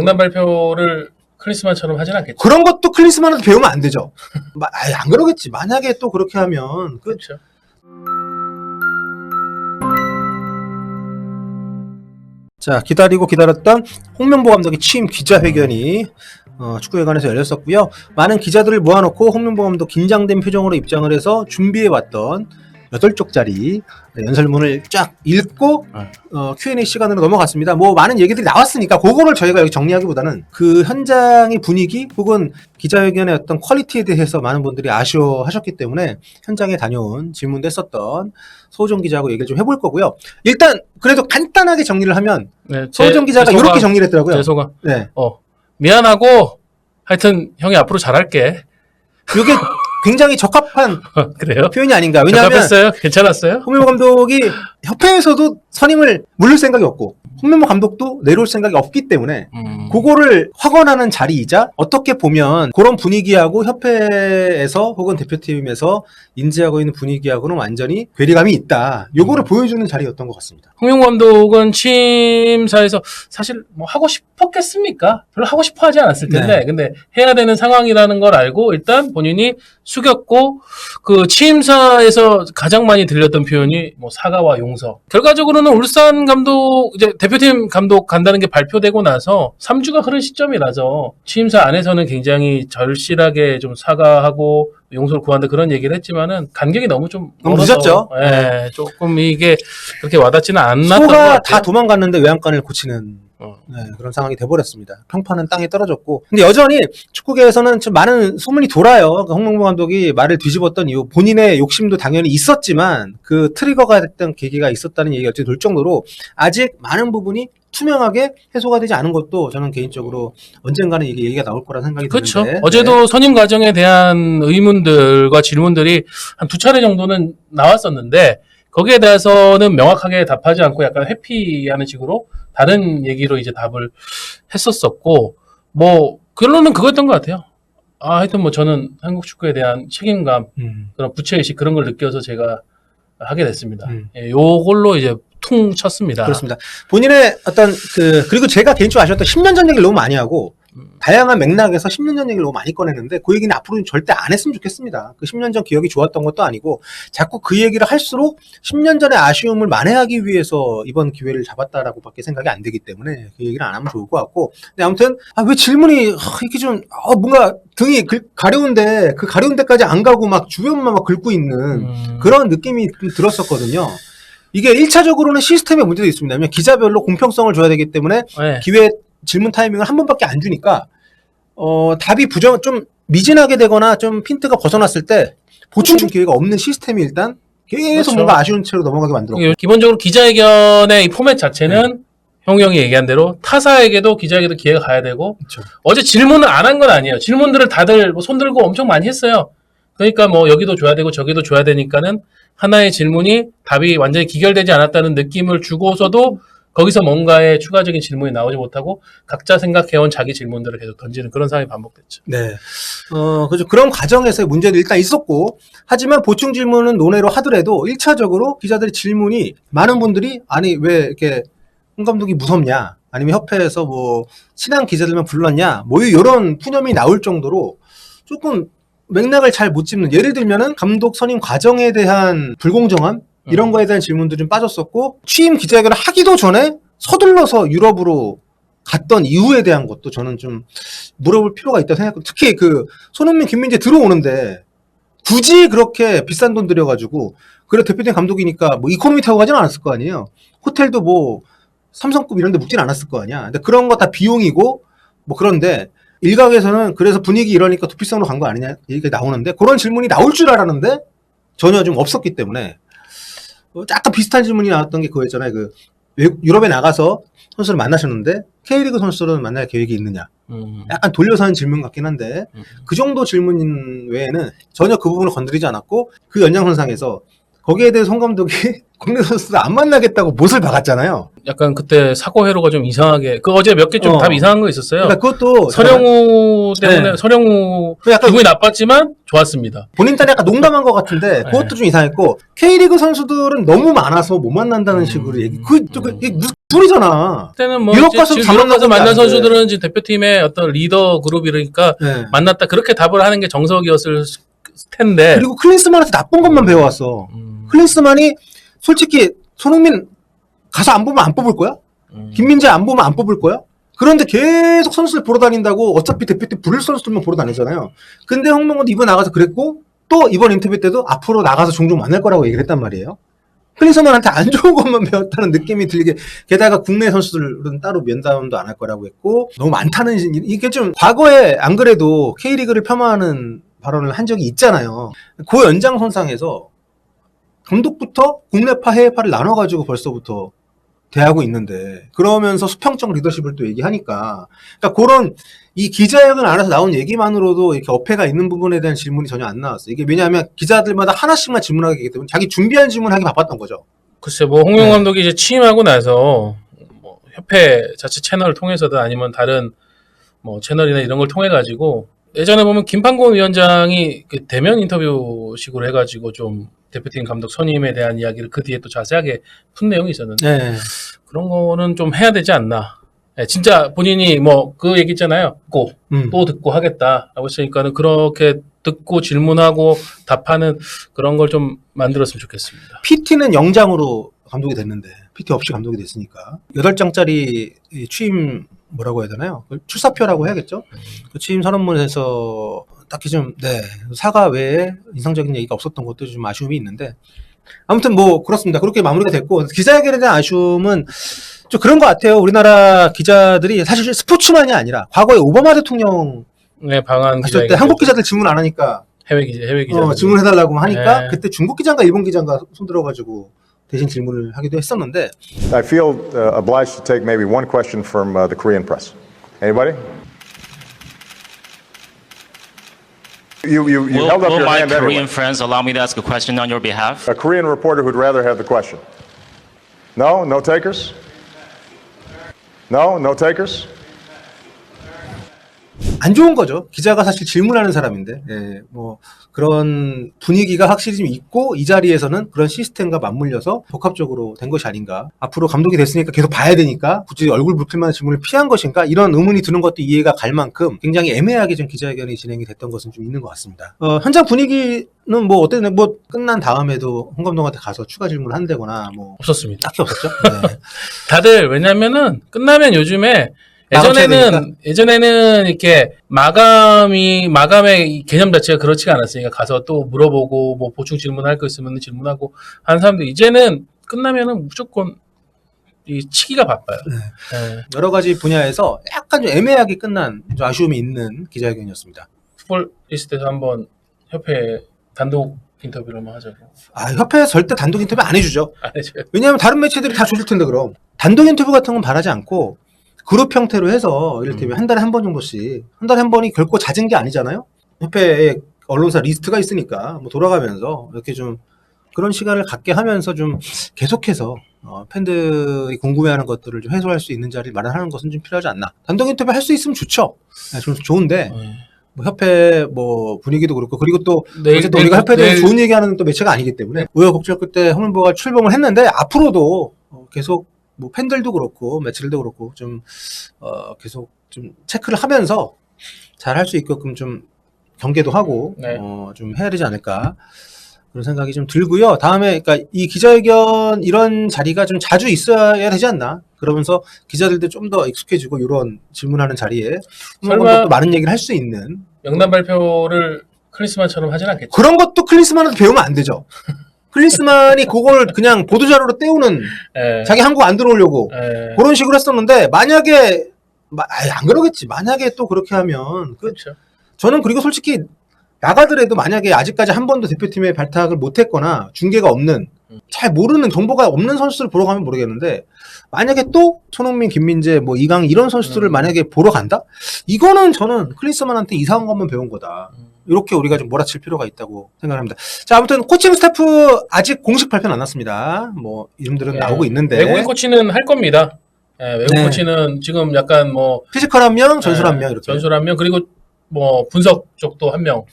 명단 발표를 클린스만처럼 하진 않겠죠. 그런 것도 클린스만한테 배우면 안 되죠. 안 그러겠지. 만약에 또 그렇게 하면 그렇죠. 자, 기다리고 기다렸던 홍명보 감독의 취임 기자회견이 축구회관에서 열렸었고요. 많은 기자들을 모아놓고 홍명보 감독 긴장된 표정으로 입장을 해서 준비해왔던 8쪽짜리 연설문을 쫙 읽고 Q&A 시간으로 넘어갔습니다. 뭐 많은 얘기들이 나왔으니까 그거를 저희가 여기 정리하기보다는 그 현장의 분위기 혹은 기자회견의 어떤 퀄리티에 대해서 많은 분들이 아쉬워하셨기 때문에 현장에 다녀온 질문도 했었던 소호정 기자하고 얘기를 좀 해볼 거고요. 일단 그래도 간단하게 정리를 하면 네, 소호정 기자가 이렇게 정리를 했더라고요. 죄송합. 네. 미안하고 하여튼 형이 앞으로 잘할게. 이게 굉장히 적합한 그래요? 표현이 아닌가. 왜냐하면 적합했어요? 괜찮았어요? 홍명보 감독이 협회에서도 선임을 물릴 생각이 없고 홍명보 감독도 내려올 생각이 없기 때문에 그거를 확언하는 자리이자 어떻게 보면 그런 분위기하고 협회에서 혹은 대표팀에서 인지하고 있는 분위기하고는 완전히 괴리감이 있다. 요거를 보여주는 자리였던 것 같습니다. 홍명보 감독은 취임사에서 사실 뭐 하고 싶었겠습니까? 별로 하고 싶어 하지 않았을 텐데 네. 근데 해야 되는 상황이라는 걸 알고 일단 본인이 숙였고 그 취임사에서 가장 많이 들렸던 표현이 뭐 사과와 용서. 결과적으로는 울산 감독 이제 대표팀 감독 간다는 게 발표되고 나서 3주가 흐른 시점이라서 취임사 안에서는 굉장히 절실하게 좀 사과하고 용서를 구한다 그런 얘기를 했지만은 간격이 너무 좀 너무 늦었죠. 예, 조금 이게 그렇게 와닿지는 않았던 것 소가 같아요. 다 도망갔는데 외양간을 고치는 그런 상황이 돼버렸습니다. 평판은 땅에 떨어졌고. 근데 여전히 축구계에서는 좀 많은 소문이 돌아요. 그러니까 홍명보 감독이 말을 뒤집었던 이유, 본인의 욕심도 당연히 있었지만 그 트리거가 됐던 계기가 있었다는 얘기가 어찌 돌 정도로 아직 많은 부분이 투명하게 해소가 되지 않은 것도 저는 개인적으로 언젠가는 이게 얘기가 나올 거라는 생각이 그렇죠. 드는데. 어제도 선임 과정에 대한 의문들과 질문들이 한 2차례 정도는 나왔었는데 거기에 대해서는 명확하게 답하지 않고 약간 회피하는 식으로 다른 얘기로 이제 답을 했었었고 뭐 결론은 그거였던 것 같아요. 하여튼 뭐 저는 한국 축구에 대한 책임감, 그런 부채의식 그런 걸 느껴서 제가 하게 됐습니다. 예, 요걸로 이제 퉁 쳤습니다. 그렇습니다. 본인의 어떤 그리고 제가 개인적으로 아쉬웠던 10년 전 얘기를 너무 많이 하고 다양한 맥락에서 10년 전 얘기를 너무 많이 꺼냈는데 그 얘기는 앞으로는 절대 안 했으면 좋겠습니다. 그 10년 전 기억이 좋았던 것도 아니고 자꾸 그 얘기를 할수록 10년 전의 아쉬움을 만회하기 위해서 이번 기회를 잡았다라고 밖에 생각이 안 되기 때문에 그 얘기를 안 하면 좋을 것 같고. 근데 아무튼 왜 질문이 이렇게 좀 뭔가 등이 가려운데 그 가려운 데까지 안 가고 막 주변만 막 긁고 있는 그런 느낌이 좀 들었었거든요. 이게 1차적으로는 시스템에 문제도 있습니다. 왜냐면 기자별로 공평성을 줘야 되기 때문에 네. 기회 질문 타이밍을 한 번밖에 안 주니까 답이 좀 미진하게 되거나 좀 핀트가 벗어났을 때 보충 기회가 없는 시스템이 일단 계속 그렇죠. 뭔가 아쉬운 채로 넘어가게 만들었고. 기본적으로 기자회견의 이 포맷 자체는 형이 얘기한 대로 타사에게도 기자에게도 기회가 가야 되고 그렇죠. 어제 질문을 안 한 건 아니에요. 질문들을 다들 뭐 손 들고 엄청 많이 했어요. 그러니까 뭐 여기도 줘야 되고 저기도 줘야 되니까는 하나의 질문이 답이 완전히 기결되지 않았다는 느낌을 주고서도 거기서 뭔가의 추가적인 질문이 나오지 못하고 각자 생각해온 자기 질문들을 계속 던지는 그런 상황이 반복됐죠. 네. 그죠. 그런 과정에서의 문제도 일단 있었고, 하지만 보충 질문은 논외로 하더라도 1차적으로 기자들의 질문이 많은 분들이 아니 왜 이렇게 홍 감독이 무섭냐, 아니면 협회에서 뭐 친한 기자들만 불렀냐, 뭐 이런 푸념이 나올 정도로 조금 맥락을 잘 못 짚는, 예를 들면은 감독 선임 과정에 대한 불공정함 이런 거에 대한 질문도 좀 빠졌었고, 취임 기자회견을 하기도 전에 서둘러서 유럽으로 갔던 이유에 대한 것도 저는 좀 물어볼 필요가 있다고 생각해요. 특히 그 손흥민, 김민재 들어오는데 굳이 그렇게 비싼 돈 들여가지고, 그래 대표팀 감독이니까 뭐 이코노미 타고 가진 않았을 거 아니에요. 호텔도 뭐 삼성급 이런 데 묵진 않았을 거 아니야. 근데 그런 거 다 비용이고 뭐 그런데 일각에서는 그래서 분위기 이러니까 도피성으로 간 거 아니냐 얘기가 나오는데, 그런 질문이 나올 줄 알았는데 전혀 좀 없었기 때문에 약간 비슷한 질문이 나왔던 게 그거였잖아요. 그 유럽에 나가서 선수를 만나셨는데 K리그 선수들은 만날 계획이 있느냐. 약간 돌려서 하는 질문 같긴 한데 그 정도 질문 외에는 전혀 그 부분을 건드리지 않았고, 그 연장선상에서 거기에 대해서 홍 감독이 국내 선수들 안 만나겠다고 못을 박았잖아요. 약간 그때 사고 회로가 좀 이상하게 어제 몇 개 좀 답 이상한 거 있었어요. 그러니까 그것도 서령우 때문에 네. 서령우 약간 기분이 나빴지만 좋았습니다. 본인 딴에 약간 농담한 것 같은데 그것도 좀 이상했고, K리그 선수들은 너무 많아서 못 만난다는 식으로 얘기. 이게 무슨 뿔이잖아. 그때는 뭐 유럽 이제 가서 지금 다 유럽 가서 만난 만난 건데 안 돼. 선수들은 이제 대표팀의 어떤 리더 그룹이니까 네. 만났다 그렇게 답을 하는 게 정석이었을 텐데. 그리고 클린스만한테 나쁜 것만 배워왔어. 클린스만이 솔직히 손흥민 가서 안 보면 안 뽑을 거야? 김민재 안 보면 안 뽑을 거야? 그런데 계속 선수들 보러 다닌다고 어차피 대표팀 부를 선수들만 보러 다니잖아요. 근데 홍명호도 이번 나가서 그랬고 또 이번 인터뷰 때도 앞으로 나가서 종종 만날 거라고 얘기를 했단 말이에요. 클린스만한테 안 좋은 것만 배웠다는 느낌이 들게, 게다가 국내 선수들은 따로 면담도 안 할 거라고 했고 너무 많다는 이게 좀 과거에 안 그래도 K리그를 폄하하는 발언을 한 적이 있잖아요. 그 연장선상에서 감독부터 국내파 해외파를 나눠가지고 벌써부터 대하고 있는데 그러면서 수평적 리더십을 또 얘기하니까 그러니까 그런 이 기자회견 안에서 나온 얘기만으로도 이렇게 어폐가 있는 부분에 대한 질문이 전혀 안 나왔어요. 이게 왜냐하면 기자들마다 하나씩만 질문하게 되기 때문에 자기 준비한 질문하기 바빴던 거죠. 글쎄 뭐 홍명 감독이 이제 취임하고 나서 뭐 협회 자체 채널을 통해서든 아니면 다른 뭐 채널이나 이런 걸 통해 가지고 예전에 보면 김판곤 위원장이 그 대면 인터뷰식으로 해가지고 좀 대표팀 감독 선임에 대한 이야기를 그 뒤에 또 자세하게 푼 내용이 있었는데 네. 그런 거는 좀 해야 되지 않나. 네, 진짜 본인이 뭐 그 얘기 있잖아요. 또 듣고 하겠다라고 했으니까는 그렇게 듣고 질문하고 답하는 그런 걸 좀 만들었으면 좋겠습니다. PT는 영장으로 감독이 됐는데 PT 없이 감독이 됐으니까 8장짜리 취임 뭐라고 해야 되나요? 출사표라고 해야겠죠? 그 취임 선언문에서 딱히 좀 사과 외에 인상적인 얘기가 없었던 것도 좀 아쉬움이 있는데 아무튼 뭐 그렇습니다. 그렇게 마무리가 됐고 기자회견에 대한 아쉬움은 좀 그런 것 같아요. 우리나라 기자들이 사실 스포츠만이 아니라 과거에 오바마 대통령 방한 했을 때 한국 기자들 질문 안 하니까 해외 기자 질문해달라고 하니까 네. 그때 중국 기자인가 일본 기자인가 손들어가지고 대신 질문을 하기도 했었는데 I feel obliged to take maybe one question from the Korean press. Anybody? You held up Will your my hand Korean anyway. friends allow me to ask a question on your behalf? A Korean reporter who'd rather have the question. No? No takers? No? No takers? 안 좋은 거죠. 기자가 사실 질문하는 사람인데, 뭐, 그런 분위기가 확실히 좀 있고, 이 자리에서는 그런 시스템과 맞물려서 복합적으로 된 것이 아닌가. 앞으로 감독이 됐으니까 계속 봐야 되니까, 굳이 얼굴 붉힐 만한 질문을 피한 것인가? 이런 의문이 드는 것도 이해가 갈 만큼 굉장히 애매하게 좀 기자회견이 진행이 됐던 것은 좀 있는 것 같습니다. 현장 분위기는 뭐, 어땠나요? 뭐, 끝난 다음에도 홍 감독한테 가서 추가 질문을 한다거나, 뭐. 없었습니다. 딱히 없었죠? 네. 다들 왜냐면은 끝나면 요즘에 되니까? 예전에는 이렇게 마감의 개념 자체가 그렇지가 않았으니까 가서 또 물어보고 뭐 보충 질문할 거 있으면 질문하고 하는 사람들 이제는 끝나면은 무조건 이 치기가 바빠요. 네. 여러 가지 분야에서 약간 좀 애매하게 끝난 좀 아쉬움이 있는 기자회견이었습니다. 풋볼 리스트에서 한번 협회 단독 인터뷰를 한번 하자고. 협회에서 절대 단독 인터뷰 안 해주죠. 안 해줘요. 왜냐하면 다른 매체들이 다 줘줄 텐데 그럼. 단독 인터뷰 같은 건 바라지 않고 그룹 형태로 해서 이를테면 한 달에 한 번 정도씩 한 달에 한 번이 결코 잦은 게 아니잖아요. 협회에 언론사 리스트가 있으니까 뭐 돌아가면서 이렇게 좀 그런 시간을 갖게 하면서 좀 계속해서 팬들이 궁금해하는 것들을 좀 해소할 수 있는 자리를 마련하는 것은 좀 필요하지 않나. 단독 인터뷰 할 수 있으면 좋죠. 좀 좋은데 뭐 협회 뭐 분위기도 그렇고 그리고 또 어쨌든 우리가 협회에 대해서 좋은 얘기하는 또 매체가 아니기 때문에 우여곡절 끝에 홍명보가 출범을 했는데 앞으로도 계속 뭐 팬들도 그렇고 매체들도 그렇고 좀 계속 좀 체크를 하면서 잘 할 수 있게끔 좀 경계도 하고 좀 해야 되지 않을까 그런 생각이 좀 들고요. 다음에 그러니까 이 기자회견 이런 자리가 좀 자주 있어야 되지 않나. 그러면서 기자들도 좀 더 익숙해지고 이런 질문하는 자리에 설마 많은 얘기를 할 수 있는 명단 발표를 클린스만처럼 하진 않겠죠. 그런 것도 클린스만한테 배우면 안 되죠. 클린스만이 그걸 그냥 보도자료로 때우는 자기 한국 안 들어오려고 그런 식으로 했었는데 만약에 안 그러겠지. 만약에 또 그렇게 하면 그렇죠. 저는 그리고 솔직히 나가더라도 만약에 아직까지 한 번도 대표팀에 발탁을 못했거나 중계가 없는 잘 모르는 정보가 없는 선수를 보러 가면 모르겠는데 만약에 또 손흥민, 김민재, 뭐 이강 이런 선수들을 만약에 보러 간다? 이거는 저는 클린스만한테 이상한 것만 배운 거다. 이렇게 우리가 좀 몰아칠 필요가 있다고 생각합니다. 자, 아무튼 코칭 스태프 아직 공식 발표는 안 났습니다. 뭐 이름들은 나오고 있는데 외국인 코치는 할 겁니다. 외국 코치는 지금 약간 뭐 피지컬 한 명, 전술 한 명 이렇게. 전술 한 명 그리고 뭐 분석 쪽도 한 명.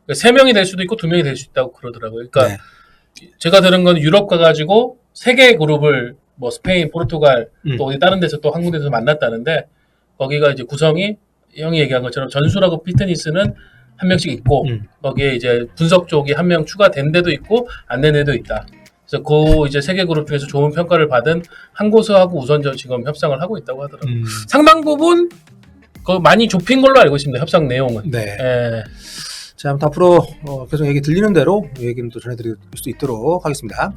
3명이 될 수도 있고 2명이 될 수 있다고 그러더라고요. 그러니까 제가 들은 건 유럽 가가지고 3개 그룹을 뭐 스페인, 포르투갈 음. 또 어디 다른 데서 또 한 군데서 만났다는데 거기가 이제 구성이 형이 얘기한 것처럼 전술하고 피트니스는 한 명씩 있고 거기에 이제 분석 쪽이 한 명 추가된 데도 있고 안 된 데도 있다. 그래서 그 이제 세 개 그룹 중에서 좋은 평가를 받은 한 곳하고 우선 지금 협상을 하고 있다고 하더라고요. 상당 부분 그 많이 좁힌 걸로 알고 있습니다. 협상 내용은. 네. 예. 자, 아무튼 앞으로 계속 얘기 들리는 대로 이 얘기는 또 전해드릴 수 있도록 하겠습니다.